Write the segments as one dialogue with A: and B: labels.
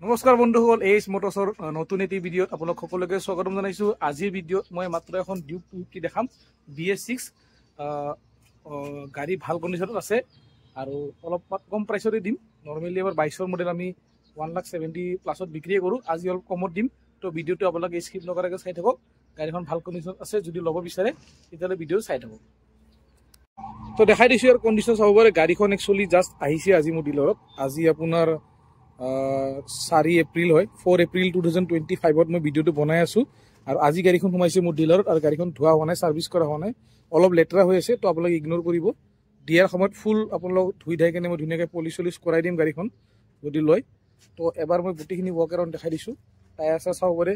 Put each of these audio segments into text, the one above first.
A: নমস্কাৰ বন্ধুসকল, এইচ মটৰ্ছৰ নতুন এটি ভিডিঅ'ত আপোনালোক সকলোকে স্বাগতম জনাইছোঁ। আজিৰ ভিডিঅ'ত মই মাত্ৰ এখন ডিউক 250 দেখাম। BS6 গাড়ী ভাল কণ্ডিশ্যনত আছে আৰু অলপ কম প্ৰাইচতে দিম। নৰ্মেলি এবাৰ 22ৰ মডেল আমি 1,70,000+ বিক্ৰী কৰোঁ। আজি অলপ কমত দিম। তো ভিডিঅ'টো আপোনালোকে স্কিপ নকৰাকৈ চাই থাকক। গাড়ীখন ভাল কণ্ডিশ্যনত আছে, যদি ল'ব বিচাৰে তেতিয়াহ'লে ভিডিঅ' চাই থাকক। তো দেখাই দিছোঁ ইয়াৰ কণ্ডিশ্যন চাব পাৰে। গাড়ীখন একচুৱেলি জাষ্ট আহিছে আজি মোৰ ডিলাৰত। আজি আপোনাৰ 4 এপ্ৰিল হয়, 4 এপ্ৰিল 2025ত মই ভিডিঅ'টো বনাই আছোঁ। আৰু আজি গাড়ীখন সোমাইছে মোৰ ডিলাৰত আৰু গাড়ীখন ধোৱা হোৱা নাই, ছাৰ্ভিচ কৰা হোৱা নাই, অলপ লেতেৰা হৈ আছে। তো আপোনালোকে ইগন'ৰ কৰিব। দিয়াৰ সময়ত ফুল আপোনালোক ধুই ধাই কেনে মই ধুনীয়াকৈ পলিচ কৰাই দিম গাড়ীখন যদি লয়। তো এবাৰ মই গোটেইখিনি ৱৰ্ক এৰাউণ্ড দেখাই দিছোঁ। টায়াৰ চাৰ চাব পাৰে,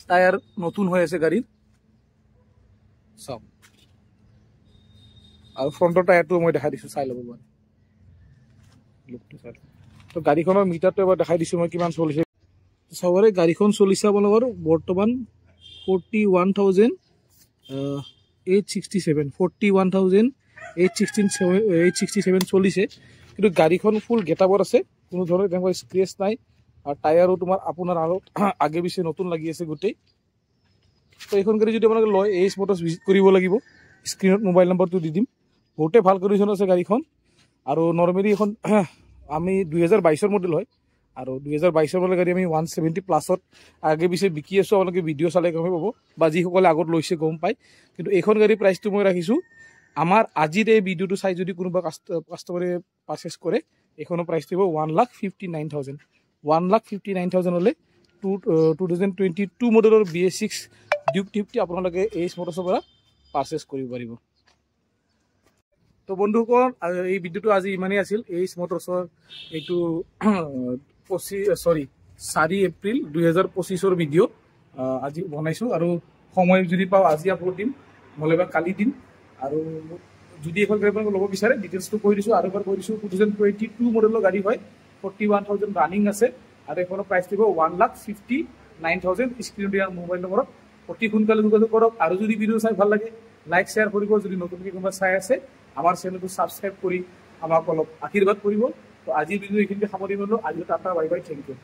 A: টায়াৰ নতুন হৈ আছে গাড়ীৰ, চাওক। আৰু ফ্ৰণ্টৰ টায়াৰটো মই দেখাই দিছোঁ, চাই ল'ব পাৰে লুকটো চাই। তো গাড়ীখনৰ মিটাৰটো এবাৰ দেখাই দিছোঁ মই কিমান চলিছে চাবৰে। গাড়ীখন চলিছে আপোনালোকৰ বৰ্তমান 41,867 41,867 চলিছে। কিন্তু গাড়ীখন ফুল গেটআপত আছে, কোনো ধৰণৰ তেনেকুৱা স্ক্ৰেচ নাই। আৰু টায়াৰো তোমাৰ আপোনাৰ আৰু আগে পিছে নতুন লাগি আছে গোটেই। তো এইখন গাড়ী যদি আপোনালোকে লয়, এইচ মটৰ্ছ ভিজিট কৰিব লাগিব। স্ক্ৰীণত মোবাইল নম্বৰটো দি দিম। বহুতেই ভাল কণ্ডিশ্যন আছে গাড়ীখন। আৰু নৰ্মেলি এখন আমি 2022ৰ মডেল হয়, আৰু 2022ৰ মডেল গাড়ী আমি 170+ আগে পিছে বিকি আছোঁ। আপোনালোকে ভিডিঅ' চালে গমেই পাব, বা যিসকলে আগত লৈছে গম পায়। কিন্তু এইখন গাড়ীৰ প্ৰাইচটো মই ৰাখিছোঁ, আমাৰ আজিৰ এই ভিডিঅ'টো চাই যদি কোনোবা কাষ্টমাৰে পাৰ্চেছ কৰে, এইখনৰ প্ৰাইচ দিব 1,59,000। 1,59,000 হ'লে 2022 মডেলৰ BS6 ডিউক 250 আপোনালোকে এইচ মটৰ্ছৰ পৰা পাৰ্চেছ কৰিব পাৰিব। তো বন্ধুসকল, এই ভিডিঅ'টো আজি ইমানেই আছিল। এইচ মটৰ্ছৰ এইটো 4 এপ্ৰিল 2025ৰ ভিডিঅ' আজি বনাইছোঁ। আৰু সময় যদি পাওঁ আজি আপলোড দিম, নহ'লে বা কালি দিম। আৰু যদি এখন গাড়ী আপোনালোকে ল'ব বিচাৰে, ডিটেইলছটো কৈ দিছোঁ আৰু এবাৰ কৈ দিছোঁ। 2022 মডেলৰ গাড়ী হয়, 41,000 ৰানিং আছে। আৰু এইখনৰ প্ৰাইচ দিব 1,59,000। স্ক্ৰীণত দিয়া মোবাইল নম্বৰত অতি সোনকালে যোগাযোগ কৰক। আৰু যদি ভিডিঅ' চাই ভাল লাগে, লাইক শ্বেয়াৰ কৰিব। যদি নতুনকৈ কোনোবা চাই আছে, আমাৰ চেনেলটো ছাবস্ক্ৰাইব কৰি আমাক অলপ আশীৰ্বাদ কৰিব। তো আজিৰ ভিডিঅ' এইখিনিতে সামৰি ল'লোঁ। আজি tata, bye bye, thank U.